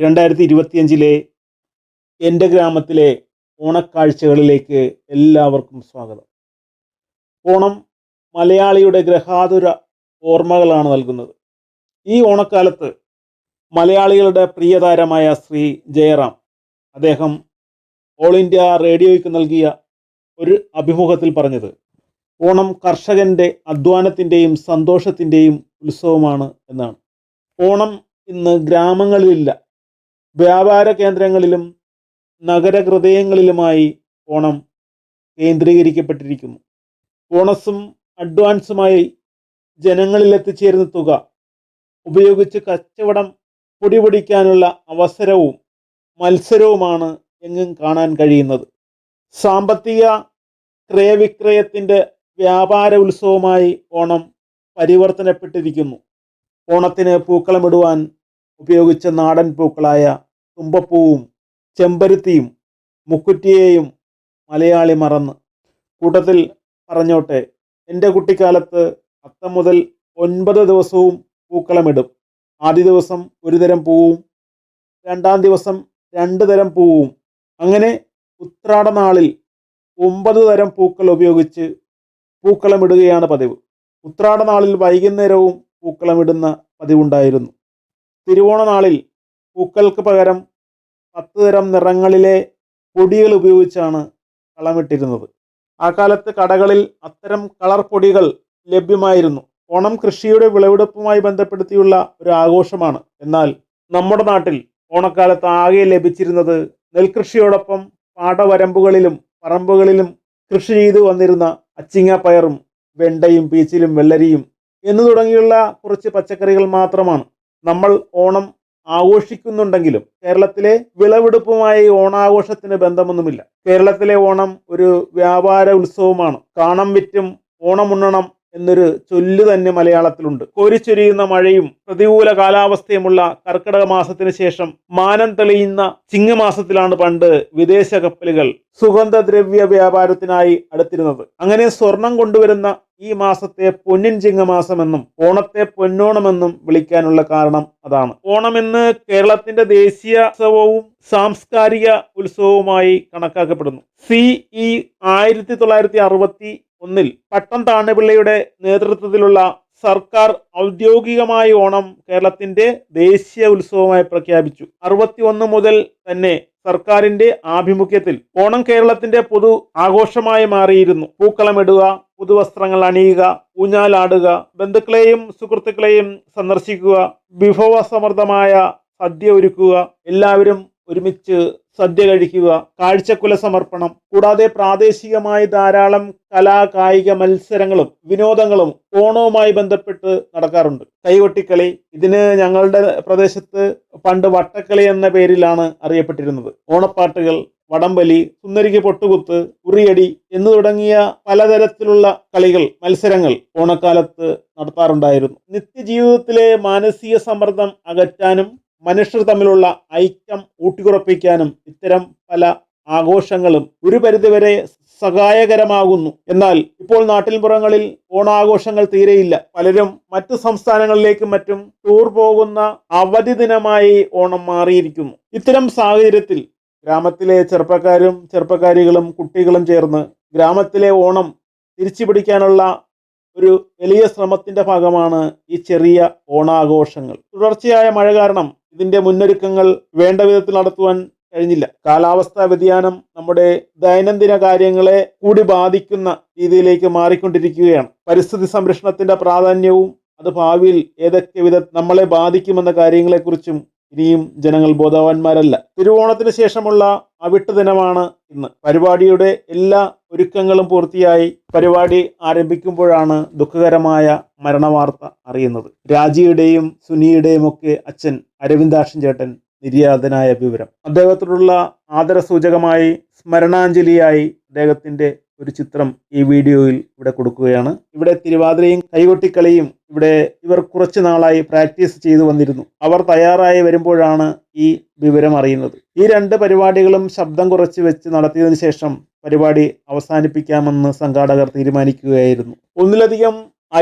2025 എൻ്റെ ഗ്രാമത്തിലെ ഓണക്കാഴ്ചകളിലേക്ക് എല്ലാവർക്കും സ്വാഗതം. ഓണം മലയാളിയുടെ ഗ്രഹാതുര ഓർമ്മകളാണ് നൽകുന്നത്. ഈ ഓണക്കാലത്ത് മലയാളികളുടെ പ്രിയതാരമായ ശ്രീ ജയറാം, അദ്ദേഹം ഓൾ ഇന്ത്യ റേഡിയോയ്ക്ക് നൽകിയ ഒരു അഭിമുഖത്തിൽ പറഞ്ഞത്, ഓണം കർഷകൻ്റെ അധ്വാനത്തിൻ്റെയും സന്തോഷത്തിൻ്റെയും ഉത്സവമാണ് എന്നാണ്. ഓണം ഇന്ന് ഗ്രാമങ്ങളിലില്ല, വ്യാപാര കേന്ദ്രങ്ങളിലും നഗരഹൃദയങ്ങളിലുമായി ഓണം കേന്ദ്രീകരിക്കപ്പെട്ടിരിക്കുന്നു. ബോണസും അഡ്വാൻസുമായി ജനങ്ങളിൽ എത്തിച്ചേരുന്ന തുക ഉപയോഗിച്ച് കച്ചവടം പൊടിപൊടിക്കാനുള്ള അവസരവും മത്സരവുമാണ് എങ്ങും കാണാൻ കഴിയുന്നത്. സാമ്പത്തിക ക്രയവിക്രയത്തിൻ്റെ വ്യാപാര ഉത്സവമായി ഓണം പരിവർത്തനപ്പെട്ടിരിക്കുന്നു. ഓണത്തിന് പൂക്കളമിടുവാൻ ഉപയോഗിച്ച നാടൻ പൂക്കളായ തുമ്പപ്പൂവും ചെമ്പരുത്തിയും മുക്കുറ്റിയെയും മലയാളി മറന്ന്. കൂട്ടത്തിൽ പറഞ്ഞോട്ടെ, എൻ്റെ കുട്ടിക്കാലത്ത് അത്തം മുതൽ 9 ദിവസവും പൂക്കളമിടും. ആദ്യ ദിവസം ഒരു തരം പൂവും, രണ്ടാം ദിവസം 2 തരം പൂവും, അങ്ങനെ ഉത്രാട നാളിൽ 9 തരം പൂക്കൾ ഉപയോഗിച്ച് പൂക്കളമിടുകയാണ് പതിവ്. ഉത്രാട നാളിൽ വൈകുന്നേരവും പൂക്കളമിടുന്ന പതിവുണ്ടായിരുന്നു. തിരുവോണ നാളിൽ പൂക്കൾക്ക് പകരം 10 തരം നിറങ്ങളിലെ പൊടികൾ ഉപയോഗിച്ചാണ് കളമിട്ടിരുന്നത്. ആ കാലത്ത് കടകളിൽ അത്തരം കളർ പൊടികൾ ലഭ്യമായിരുന്നു. ഓണം കൃഷിയുടെ വിളവെടുപ്പുമായി ബന്ധപ്പെടുത്തിയുള്ള ഒരു ആഘോഷമാണ്. എന്നാൽ നമ്മുടെ നാട്ടിൽ ഓണക്കാലത്ത് ആകെ ലഭിച്ചിരുന്നത് നെൽകൃഷിയോടൊപ്പം പാടവരമ്പുകളിലും പറമ്പുകളിലും കൃഷി ചെയ്തു വന്നിരുന്ന അച്ചിങ്ങാപ്പയറും വെണ്ടയും പീച്ചിലും വെള്ളരിയും എന്നു തുടങ്ങിയുള്ള കുറച്ച് പച്ചക്കറികൾ മാത്രമാണ്. നമ്മൾ ഓണം ആഘോഷിക്കുന്നുണ്ടെങ്കിലും കേരളത്തിലെ വിളവെടുപ്പുമായി ഓണാഘോഷത്തിന് ബന്ധമൊന്നുമില്ല. കേരളത്തിലെ ഓണം ഒരു വ്യാപാര ഉത്സവമാണ്. കാണം വിറ്റും ഓണമുണ്ണണം എന്നൊരു ചൊല്ല് തന്നെ മലയാളത്തിലുണ്ട്. കോരിച്ചൊരിയുന്ന മഴയും പ്രതികൂല കാലാവസ്ഥയുമുള്ള കർക്കിടക മാസത്തിന് ശേഷം മാനം തെളിയുന്ന ചിങ്ങമാസത്തിലാണ് പണ്ട് വിദേശ കപ്പലുകൾ സുഗന്ധദ്രവ്യ വ്യാപാരത്തിനായി അടുത്തിരുന്നത്. അങ്ങനെ സ്വർണം കൊണ്ടുവരുന്ന ഈ മാസത്തെ പൊന്നിൻ ചിങ്ങമാസമെന്നും ഓണത്തെ പൊന്നോണമെന്നും വിളിക്കാനുള്ള കാരണം അതാണ്. ഓണം ഇന്ന് കേരളത്തിന്റെ ദേശീയ ഉത്സവവും സാംസ്കാരിക ഉത്സവവുമായി കണക്കാക്കപ്പെടുന്നു. CE 1961 പട്ടം താണുപിള്ളയുടെ നേതൃത്വത്തിലുള്ള സർക്കാർ ഔദ്യോഗികമായി ഓണം കേരളത്തിന്റെ ദേശീയ ഉത്സവമായി പ്രഖ്യാപിച്ചു. 61 മുതൽ തന്നെ സർക്കാരിന്റെ ആഭിമുഖ്യത്തിൽ ഓണം കേരളത്തിന്റെ പൊതു ആഘോഷമായി മാറിയിരുന്നു. പൂക്കളമിടുക, പുതുവസ്ത്രങ്ങൾ അണിയുക, ഊഞ്ഞാലാടുക, ബന്ധുക്കളെയും സുഹൃത്തുക്കളെയും സന്ദർശിക്കുക, വിഭവസമൃദ്ധമായ സദ്യ ഒരുക്കുക, എല്ലാവരും ഒരുമിച്ച് സദ്യ കഴിക്കുക, കാഴ്ചക്കുല സമർപ്പണം, കൂടാതെ പ്രാദേശികമായി ധാരാളം കായിക മത്സരങ്ങളും വിനോദങ്ങളും ഓണവുമായി ബന്ധപ്പെട്ട് നടക്കാറുണ്ട്. കൈകൊട്ടിക്കളി, ഇതിന് ഞങ്ങളുടെ പ്രദേശത്ത് പണ്ട് വട്ടക്കളി എന്ന പേരിലാണ് അറിയപ്പെട്ടിരുന്നത്. ഓണപ്പാട്ടുകൾ, വടംവലി, സുന്ദരിക്ക് പൊട്ടുകുത്ത്, ഉറിയടി എന്നു തുടങ്ങിയ പലതരത്തിലുള്ള കളികൾ, മത്സരങ്ങൾ ഓണക്കാലത്ത് നടത്താറുണ്ടായിരുന്നു. നിത്യജീവിതത്തിലെ മാനസിക സമ്മർദ്ദം അകറ്റാനും മനുഷ്യർ തമ്മിലുള്ള ഐക്യം ഊട്ടിയുറപ്പിക്കാനും ഇത്തരം പല ആഘോഷങ്ങളും ഒരു പരിധിവരെ സഹായകരമാകുന്നു. എന്നാൽ ഇപ്പോൾ നാട്ടിൻപുറങ്ങളിൽ ഓണാഘോഷങ്ങൾ തീരെയില്ല. പലരും മറ്റു സംസ്ഥാനങ്ങളിലേക്കും മറ്റും ടൂർ പോകുന്ന അവധി ദിനമായി ഓണം മാറിയിരിക്കുന്നു. ഇത്തരം സാഹചര്യത്തിൽ ഗ്രാമത്തിലെ ചെറുപ്പക്കാരികളും കുട്ടികളും ചേർന്ന് ഗ്രാമത്തിലെ ഓണം തിരിച്ചു പിടിക്കാനുള്ള ഒരു വലിയ ശ്രമത്തിന്റെ ഭാഗമാണ് ഈ ചെറിയ ഓണാഘോഷങ്ങൾ. തുടർച്ചയായ മഴ കാരണം ഇതിന്റെ മുന്നൊരുക്കങ്ങൾ വേണ്ട വിധത്തിൽ നടത്തുവാൻ കഴിഞ്ഞില്ല. കാലാവസ്ഥാ വ്യതിയാനം നമ്മുടെ ദൈനംദിന കാര്യങ്ങളെ കൂടി ബാധിക്കുന്ന രീതിയിലേക്ക് മാറിക്കൊണ്ടിരിക്കുകയാണ്. പരിസ്ഥിതി സംരക്ഷണത്തിന്റെ പ്രാധാന്യവും അത് ഭാവിയിൽ ഏതൊക്കെ നമ്മളെ ബാധിക്കുമെന്ന കാര്യങ്ങളെക്കുറിച്ചും ഇനിയും ജനങ്ങൾ ബോധവാന്മാരല്ല. തിരുവോണത്തിന് ശേഷമുള്ള അവിട്ടു ദിനമാണ് ഇന്ന്. പരിപാടിയുടെ എല്ലാ ഒരുക്കങ്ങളും പൂർത്തിയായി പരിപാടി ആരംഭിക്കുമ്പോഴാണ് ദുഃഖകരമായ മരണവാർത്ത അറിയുന്നത്. രാജിയുടെയും സുനിയുടെയും ഒക്കെ അച്ഛൻ അരവിന്ദാക്ഷൻ ചേട്ടൻ നിര്യാതനായ വിവരം. അദ്ദേഹത്തോടുള്ള ആദരസൂചകമായി സ്മരണാഞ്ജലിയായി അദ്ദേഹത്തിന്റെ ഒരു ചിത്രം ഈ വീഡിയോയിൽ ഇവിടെ കൊടുക്കുകയാണ്. ഇവിടെ തിരുവാതിരയും കൈകൊട്ടിക്കളിയും ഇവർ കുറച്ചു നാളായി പ്രാക്ടീസ് ചെയ്തു വന്നിരുന്നു. അവർ തയ്യാറായി വരുമ്പോഴാണ് ഈ വിവരം അറിയുന്നത്. ഈ 2 പരിപാടികളും ശബ്ദം കുറച്ച് വെച്ച് നടത്തിയതിനു ശേഷം പരിപാടി അവസാനിപ്പിക്കാമെന്ന് സംഘാടകർ തീരുമാനിക്കുകയായിരുന്നു. ഒന്നിലധികം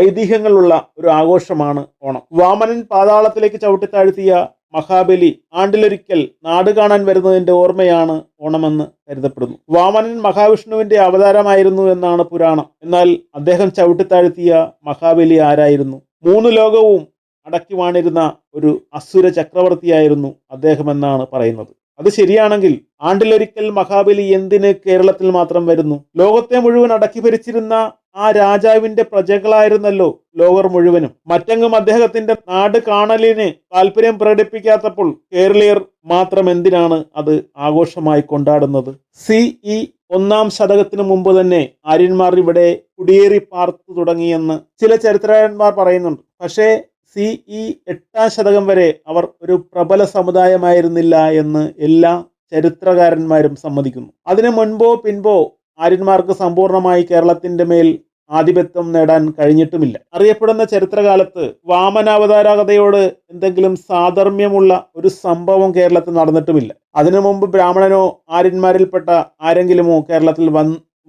ഐതിഹ്യങ്ങളുള്ള ഒരു ആഘോഷമാണ് ഓണം. വാമനൻ പാതാളത്തിലേക്ക് ചവിട്ടിത്താഴ്ത്തിയ മഹാബലി ആണ്ടിലൊരിക്കൽ നാട് കാണാൻ വരുന്നതിന്റെ ഓർമ്മയാണ് ഓണമെന്ന് കരുതപ്പെടുന്നു. വാമനൻ മഹാവിഷ്ണുവിന്റെ അവതാരമായിരുന്നു എന്നാണ് പുരാണം. എന്നാൽ അദ്ദേഹം ചവിട്ടിത്താഴ്ത്തിയ മഹാബലി ആരായിരുന്നു? 3 ലോകവും അടക്കി വാണിരുന്ന ഒരു അസുര ചക്രവർത്തിയായിരുന്നു അദ്ദേഹമെന്നാണ് പറയുന്നത്. അത് ശരിയാണെങ്കിൽ ആണ്ടിലൊരിക്കൽ മഹാബലി എന്തിന് കേരളത്തിൽ മാത്രം വരുന്നു? ലോകത്തെ മുഴുവൻ അടക്കി ഭരിച്ചിരുന്ന ആ രാജാവിന്റെ പ്രജകളായിരുന്നല്ലോ ലോകർ മുഴുവനും. മറ്റെങ്ങും അദ്ദേഹത്തിന്റെ നാട് കാണലിന് താല്പര്യം പ്രകടിപ്പിക്കാത്തപ്പോൾ കേരളീയർ മാത്രം എന്തിനാണ് അത് ആഘോഷമായി കൊണ്ടാടുന്നത്? CE 1-ാം ശതകത്തിനു മുമ്പ് തന്നെ ആര്യന്മാർ ഇവിടെ കുടിയേറി പാർത്തു തുടങ്ങിയെന്ന് ചില ചരിത്രകാരന്മാർ പറയുന്നുണ്ട്. പക്ഷേ CE 8-ാം ശതകം വരെ അവർ ഒരു പ്രബല സമുദായമായിരുന്നില്ല എന്ന് എല്ലാ ചരിത്രകാരന്മാരും സമ്മതിക്കുന്നു. അതിനു മുൻപോ പിൻപോ ആര്യന്മാർക്ക് സമ്പൂർണമായി കേരളത്തിന്റെ മേൽ ആധിപത്യം നേടാൻ കഴിഞ്ഞിട്ടുമില്ല. അറിയപ്പെടുന്ന ചരിത്രകാലത്ത് വാമനാവതാര കഥയോട് എന്തെങ്കിലും സാധർമ്യമുള്ള ഒരു സംഭവം കേരളത്തിൽ നടന്നിട്ടുമില്ല. അതിനു മുമ്പ് ബ്രാഹ്മണനോ ആര്യന്മാരിൽപ്പെട്ട ആരെങ്കിലുമോ കേരളത്തിൽ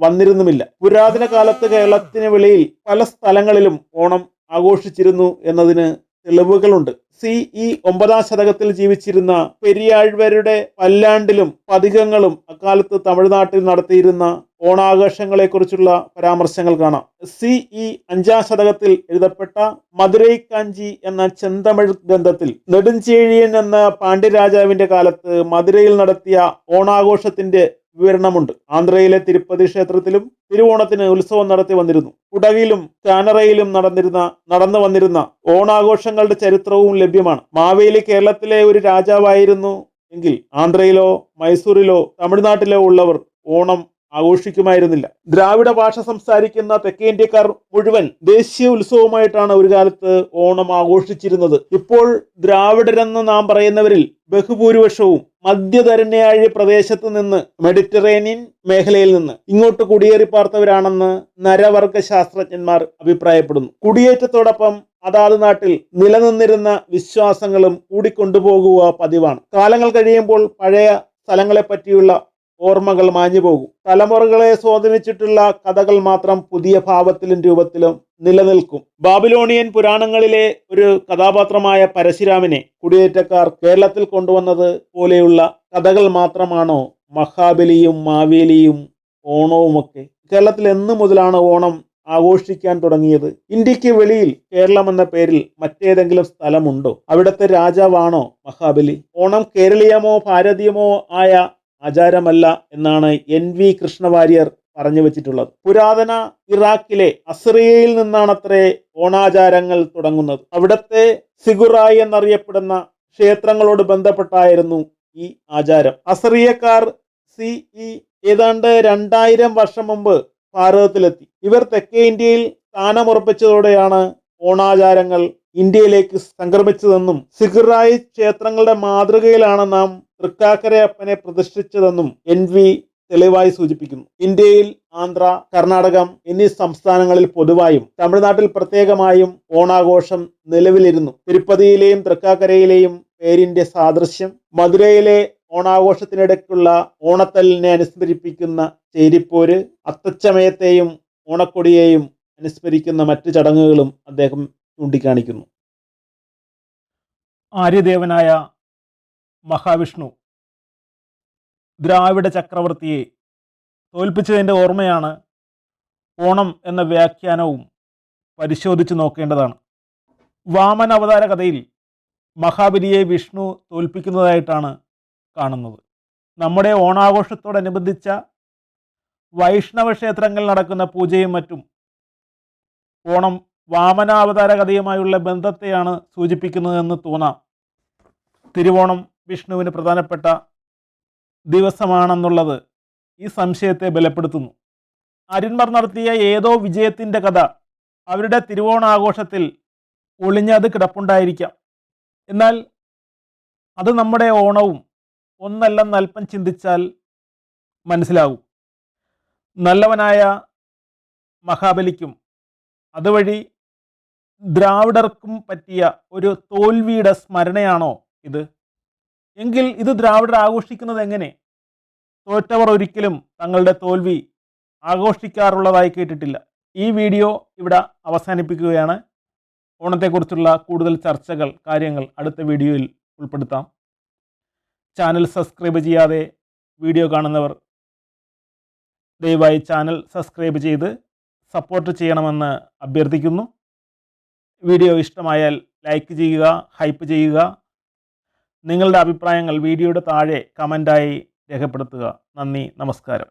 വന്നിരുന്നുമില്ല. പുരാതന കാലത്ത് കേരളത്തിന് വെളിയിൽ പല സ്ഥലങ്ങളിലും ഓണം ആഘോഷിച്ചിരുന്നു എന്നതിന് തെളിവുകളുണ്ട്. CE 9-ാം ശതകത്തിൽ ജീവിച്ചിരുന്ന പെരിയാഴ്വരുടെ പല്ലാണ്ടിലും പതികങ്ങളും അക്കാലത്ത് തമിഴ്നാട്ടിൽ നടത്തിയിരുന്ന ഓണാഘോഷങ്ങളെക്കുറിച്ചുള്ള പരാമർശങ്ങൾ കാണാം. CE 5-ാം ശതകത്തിൽ എഴുതപ്പെട്ട മധുരൈ കാഞ്ചി എന്ന ചെന്തമിഴ് ഗ്രന്ഥത്തിൽ നെടുഞ്ചേഴിയൻ എന്ന പാണ്ഡ്യരാജാവിന്റെ കാലത്ത് മധുരയിൽ നടത്തിയ ഓണാഘോഷത്തിന്റെ വിവരണമുണ്ട്. ആന്ധ്രയിലെ തിരുപ്പതി ക്ഷേത്രത്തിലും തിരുവോണത്തിന് ഉത്സവം നടത്തി വന്നിരുന്നു. കുടകിലും കാനറയിലും നടന്നു വന്നിരുന്ന ഓണാഘോഷങ്ങളുടെ ചരിത്രവും ലഭ്യമാണ്. മാവേലി കേരളത്തിലെ ഒരു രാജാവായിരുന്നു എങ്കിൽ ആന്ധ്രയിലോ മൈസൂരിലോ തമിഴ്നാട്ടിലോ ഉള്ളവർ ഓണം ആഘോഷിക്കുമായിരുന്നില്ല. ദ്രാവിഡ ഭാഷ സംസാരിക്കുന്ന തെക്കേ ഇന്ത്യക്കാർ മുഴുവൻ ദേശീയ ഉത്സവമായിട്ടാണ് ഒരു കാലത്ത് ഓണം ആഘോഷിച്ചിരുന്നത്. ഇപ്പോൾ ദ്രാവിഡരെന്ന് നാം പറയുന്നവരിൽ ബഹുഭൂരിപക്ഷവും മധ്യധരണ്യാഴി പ്രദേശത്ത് നിന്ന് മെഡിറ്ററേനിയൻ മേഖലയിൽ നിന്ന് ഇങ്ങോട്ട് കുടിയേറി പാർത്തവരാണെന്ന് നരവർഗ ശാസ്ത്രജ്ഞന്മാർ അഭിപ്രായപ്പെടുന്നു. കുടിയേറ്റത്തോടൊപ്പം അതാത് നാട്ടിൽ നിലനിന്നിരുന്ന വിശ്വാസങ്ങളും കൂടിക്കൊണ്ടുപോകുക പതിവാണ്. കാലങ്ങൾ കഴിയുമ്പോൾ പഴയ സ്ഥലങ്ങളെ പറ്റിയുള്ള ഓർമ്മകൾ മാഞ്ഞുപോകും. തലമുറകളെ സ്വാധീനിച്ചിട്ടുള്ള കഥകൾ മാത്രം പുതിയ ഭാവത്തിലും രൂപത്തിലും നിലനിൽക്കും. ബാബിലോണിയൻ പുരാണങ്ങളിലെ ഒരു കഥാപാത്രമായ പരശുരാമനെ കുടിയേറ്റക്കാർ കേരളത്തിൽ കൊണ്ടുവന്നത് പോലെയുള്ള കഥകൾ മാത്രമാണോ മഹാബലിയും മാവേലിയും ഓണവുമൊക്കെ? കേരളത്തിൽ എന്നു മുതലാണ് ഓണം ആഘോഷിക്കാൻ തുടങ്ങിയത്? ഇന്ത്യക്ക് വെളിയിൽ കേരളം എന്ന പേരിൽ മറ്റേതെങ്കിലും സ്ഥലമുണ്ടോ? അവിടുത്തെ രാജാവാണോ മഹാബലി? ഓണം കേരളീയമോ ഭാരതീയമോ ആയ ആചാരമല്ല എന്നാണ് NV കൃഷ്ണവാര്യർ പറഞ്ഞു വച്ചിട്ടുള്ളത്. പുരാതന ഇറാഖിലെ അസറിയയിൽ നിന്നാണത്രേ ഓണാചാരങ്ങൾ തുടങ്ങുന്നത്. അവിടത്തെ സിഗുറായി എന്നറിയപ്പെടുന്ന ക്ഷേത്രങ്ങളോട് ബന്ധപ്പെട്ടായിരുന്നു ഈ ആചാരം. അസറിയക്കാർ CE ഏതാണ്ട് 2000 വർഷം മുമ്പ് ഭാരതത്തിലെത്തി. ഇവർ തെക്കേ ഇന്ത്യയിൽ സ്ഥാനമുറപ്പിച്ചതോടെയാണ് ഓണാചാരങ്ങൾ ഇന്ത്യയിലേക്ക് സംക്രമിച്ചതെന്നും സിഗുറായി ക്ഷേത്രങ്ങളുടെ മാതൃകയിലാണ് നാം തൃക്കാക്കരയപ്പനെ പ്രതിഷ്ഠിച്ചതെന്നും NV തെളിവായി സൂചിപ്പിക്കുന്നു. ഇന്ത്യയിൽ ആന്ധ്ര, കർണാടകം എന്നീ സംസ്ഥാനങ്ങളിൽ പൊതുവായും തമിഴ്നാട്ടിൽ പ്രത്യേകമായും ഓണാഘോഷം നിലവിലിരുന്നു. തിരുപ്പതിയിലെയും തൃക്കാക്കരയിലെയും പേരിന്റെ സാദൃശ്യം, മധുരയിലെ ഓണാഘോഷത്തിനിടയ്ക്കുള്ള ഓണത്തല്ലിനെ അനുസ്മരിപ്പിക്കുന്ന ചേരിപ്പോര്, അത്തച്ചമയത്തെയും ഓണക്കൊടിയെയും അനുസ്മരിക്കുന്ന മറ്റു ചടങ്ങുകളും അദ്ദേഹം ചൂണ്ടിക്കാണിക്കുന്നു. ആര്യദേവനായ മഹാവിഷ്ണു ദ്രാവിഡ ചക്രവർത്തിയെ തോൽപ്പിച്ചതിൻ്റെ ഓർമ്മയാണ് ഓണം എന്ന വ്യാഖ്യാനവും പരിശോധിച്ചു നോക്കേണ്ടതാണ്. വാമന അവതാര കഥയിൽ മഹാബലിയെ വിഷ്ണു തോൽപ്പിക്കുന്നതായിട്ടാണ് കാണുന്നത്. നമ്മുടെ ഓണാഘോഷത്തോടനുബന്ധിച്ച വൈഷ്ണവ ക്ഷേത്രങ്ങളിൽ നടക്കുന്ന പൂജയും മറ്റും ഓണം വാമനാവതാര കഥയുമായുള്ള ബന്ധത്തെയാണ് സൂചിപ്പിക്കുന്നതെന്ന് തോന്നാം. തിരുവോണം വിഷ്ണുവിന് പ്രധാനപ്പെട്ട ദിവസമാണെന്നുള്ളത് ഈ സംശയത്തെ ബലപ്പെടുത്തുന്നു. ആര്യന്മാർ നടത്തിയ ഏതോ വിജയത്തിൻ്റെ കഥ അവരുടെ തിരുവോണാഘോഷത്തിൽ ഒളിഞ്ഞത് കിടപ്പുണ്ടായിരിക്കാം. എന്നാൽ അത് നമ്മുടെ ഓണവും ഒന്നല്ലെന്ന് അല്പം ചിന്തിച്ചാൽ മനസ്സിലാകും. നല്ലവനായ മഹാബലിക്കും അതുവഴി ദ്രാവിഡർക്കും പറ്റിയ ഒരു തോൽവിയുടെ സ്മരണയാണോ ഇത്? എങ്കിൽ ഇത് ദ്രാവിഡർ ആഘോഷിക്കുന്നത് എങ്ങനെ? തോറ്റവർ ഒരിക്കലും തങ്ങളുടെ തോൽവി ആഘോഷിക്കാറുള്ളതായി കേട്ടിട്ടില്ല. ഈ വീഡിയോ ഇവിടെ അവസാനിപ്പിക്കുകയാണ്. ഓണത്തെക്കുറിച്ചുള്ള കൂടുതൽ ചർച്ചകൾ, കാര്യങ്ങൾ അടുത്ത വീഡിയോയിൽ ഉൾപ്പെടുത്താം. ചാനൽ സബ്സ്ക്രൈബ് ചെയ്യാതെ വീഡിയോ കാണുന്നവർ ദയവായി ചാനൽ സബ്സ്ക്രൈബ് ചെയ്ത് സപ്പോർട്ട് ചെയ്യണമെന്ന് അഭ്യർത്ഥിക്കുന്നു. വീഡിയോ ഇഷ്ടമായാൽ ലൈക്ക് ചെയ്യുക, ഹൈപ്പ് ചെയ്യുക. നിങ്ങളുടെ അഭിപ്രായങ്ങൾ വീഡിയോയുടെ താഴെ കമൻ്റായി രേഖപ്പെടുത്തുക. നന്ദി, നമസ്കാരം.